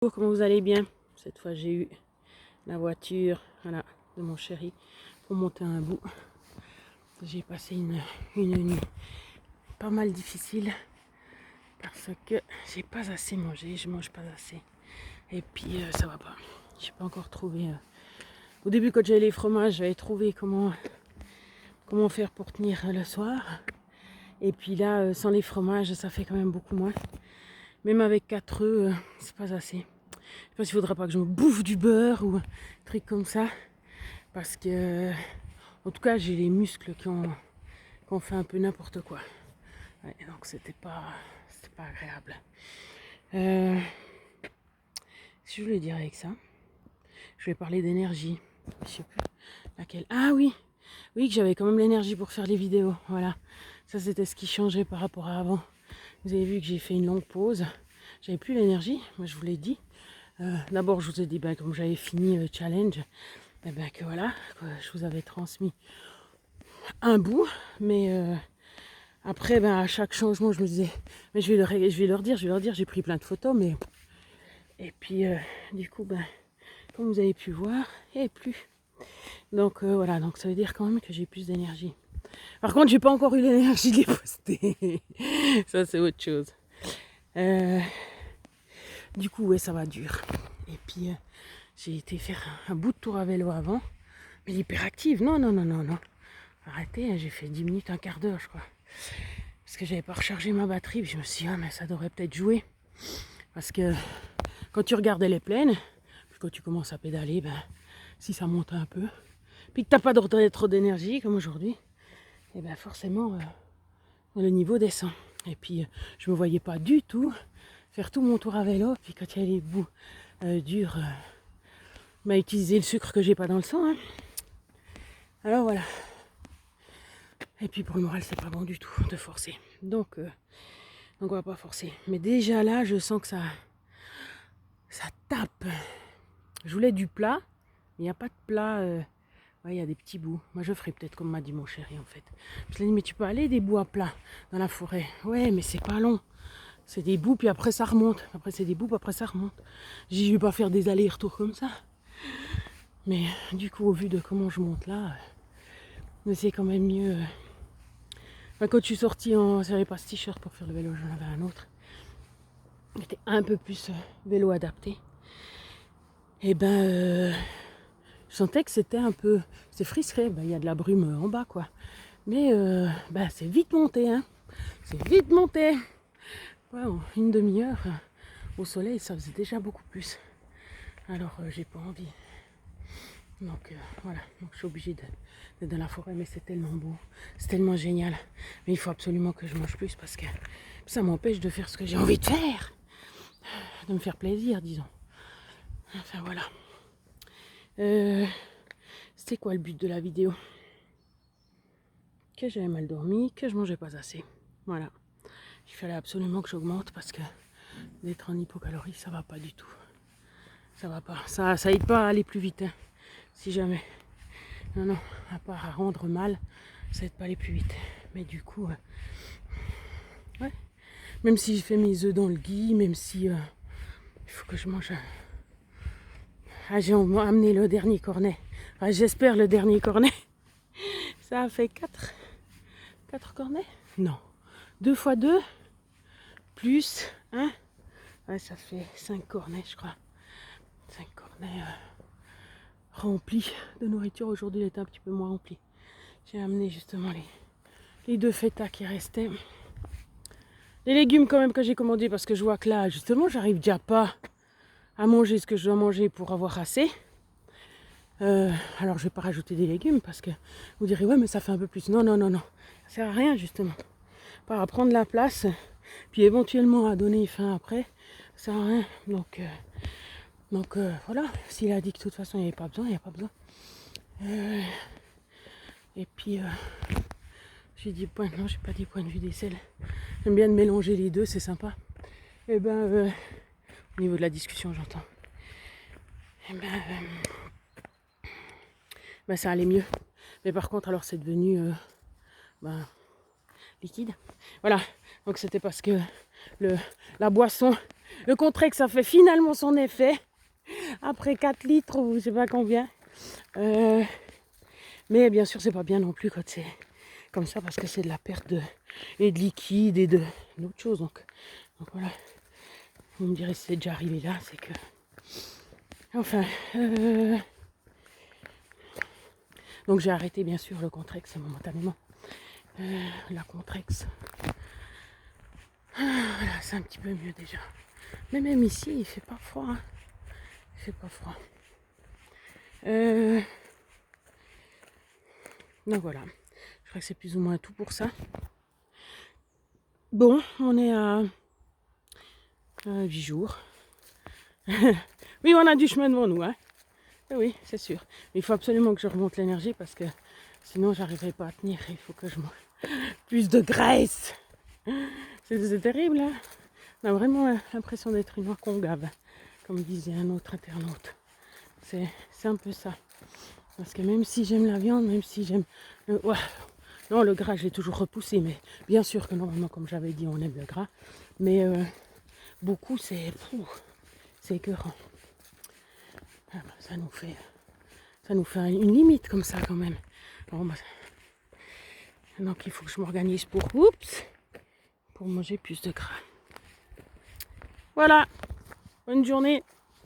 Bonjour, comment vous allez bien? Cette fois j'ai eu la voiture, voilà, de mon chéri pour monter un bout. J'ai passé une nuit pas mal difficile parce que j'ai pas assez mangé, je mange pas assez. Et puis ça va pas. J'ai pas encore trouvé. Au début quand j'avais les fromages, j'avais trouvé comment faire pour tenir le soir. Et puis là, sans les fromages, ça fait quand même beaucoup moins. Même avec 4 œufs, c'est pas assez. Je sais pas s'il faudrait pas que je me bouffe du beurre ou un truc comme ça. Parce que, en tout cas, j'ai les muscles qui ont fait un peu n'importe quoi. Ouais, donc c'était pas agréable. Si je voulais dire avec ça, je vais parler d'énergie. Je sais plus laquelle. Ah oui, oui, que j'avais quand même l'énergie pour faire les vidéos. Voilà, ça c'était ce qui changeait par rapport à avant. Vous avez vu que j'ai fait une longue pause. J'avais plus l'énergie, moi je vous l'ai dit. D'abord, je vous ai dit, comme j'avais fini le challenge, que voilà, que je vous avais transmis un bout, mais après, à chaque changement, je me disais, mais je vais leur dire, j'ai pris plein de photos, mais et puis du coup, comme vous avez pu voir, et plus. Donc voilà, donc ça veut dire quand même que j'ai plus d'énergie. Par contre, j'ai pas encore eu l'énergie de les poster. Ça, c'est autre chose. Du coup, ouais, ça va dur. Et puis, j'ai été faire un bout de tour à vélo avant. Mais l'hyperactive, non, non, non, non, non. Arrêtez, hein, j'ai fait 10 minutes, un quart d'heure, je crois. Parce que j'avais pas rechargé ma batterie. Puis je me suis dit, ah, mais ça devrait peut-être jouer. Parce que quand tu regardes, elle est pleine. Puis quand tu commences à pédaler, si ça monte un peu. Puis que t'as pas trop d'énergie, comme aujourd'hui, et forcément, le niveau descend. Et puis, je me voyais pas du tout faire tout mon tour à vélo. Puis quand il y a les bouts durs, utiliser le sucre que j'ai pas dans le sang. Hein. Alors voilà. Et puis pour le moral, c'est pas bon du tout de forcer. Donc on va pas forcer. Mais déjà là, je sens que ça tape. Je voulais du plat, mais il n'y a pas de plat. Il y a des petits bouts. Moi, je ferais peut-être comme m'a dit mon chéri en fait. Je lui ai dit, mais tu peux aller des bouts à plat dans la forêt. Ouais, mais c'est pas long. C'est des bouts, puis après ça remonte. Après c'est des bouts, puis après ça remonte. J'ai dit, je vais pas faire des allers-retours comme ça. Mais du coup, au vu de comment je monte là, c'est quand même mieux. Quand je suis sortie, j'avais pas ce t-shirt pour faire le vélo, j'en avais un autre. C'était un peu plus vélo adapté. Et je sentais que c'était un peu. C'est frisqué, il y a de la brume en bas quoi. Mais c'est vite monté, hein. C'est vite monté. Ouais, en une demi-heure, au soleil, ça faisait déjà beaucoup plus. Alors j'ai pas envie. Donc voilà, donc je suis obligée d'être dans la forêt, mais c'est tellement beau, c'est tellement génial. Mais il faut absolument que je mange plus parce que ça m'empêche de faire ce que j'ai envie de faire, de me faire plaisir, disons. Enfin voilà. C'était quoi le but de la vidéo? Que j'avais mal dormi, que je mangeais pas assez. Voilà. Il fallait absolument que j'augmente parce que d'être en hypocalorie, ça va pas du tout. Ça va pas. Ça aide pas à aller plus vite, hein, si jamais. Non, à part à rendre mal, ça aide pas aller plus vite. Mais du coup, ouais. Même si je fais mes œufs dans le gui, même si il faut que je mange. J'ai amené le dernier cornet. Enfin, j'espère le dernier cornet. Ça a fait 4 cornets? Non. 2 fois 2 plus 1. Ouais, ça fait 5 cornets, je crois. 5 cornets remplis de nourriture. Aujourd'hui, il était un petit peu moins rempli. J'ai amené justement les 2 feta qui restaient. Les légumes quand même que j'ai commandés parce que je vois que là, justement, j'arrive déjà pas à manger ce que je dois manger pour avoir assez. Alors je vais pas rajouter des légumes parce que vous direz ouais mais ça fait un peu plus. Non, non, non, non. Ça sert à rien justement. Pas à prendre la place, puis éventuellement à donner faim après. Ça sert à rien. Donc voilà. S'il a dit que de toute façon il n'y avait pas besoin, il n'y a pas besoin. Et puis j'ai dit non, j'ai pas dit point de vue des selles. J'aime bien de mélanger les deux, c'est sympa. Et au niveau de la discussion j'entends. Et ça allait mieux. Mais par contre alors c'est devenu liquide. Voilà. Donc c'était parce que la boisson Le Contrex, ça fait finalement son effet. Après 4 litres ou je sais pas combien. Mais bien sûr, c'est pas bien non plus quand c'est comme ça parce que c'est de la perte et de liquide et d'autres choses. Donc voilà. Vous me direz si c'est déjà arrivé là, c'est que... Enfin... Donc j'ai arrêté bien sûr le Contrex momentanément. La Contrex. Voilà, c'est un petit peu mieux déjà. Mais même ici, il fait pas froid. Hein. Il fait pas froid. Donc voilà. Je crois que c'est plus ou moins tout pour ça. Bon, on est à 8 jours. Oui, on a du chemin devant nous. Hein. Oui, c'est sûr. Mais il faut absolument que je remonte l'énergie parce que sinon, j'arriverai pas à tenir. Il faut que je mange plus de graisse. C'est terrible. Hein. On a vraiment l'impression d'être une concave, comme disait un autre internaute. C'est un peu ça. Parce que même si j'aime la viande, même si j'aime... Ouais. Non, le gras, je l'ai toujours repoussé. Mais bien sûr que normalement, comme j'avais dit, on aime le gras. Mais beaucoup, c'est écœurant. Ah bah, ça nous fait une limite comme ça quand même. Bon, bah, donc il faut que je m'organise pour manger plus de gras. Voilà. Bonne journée.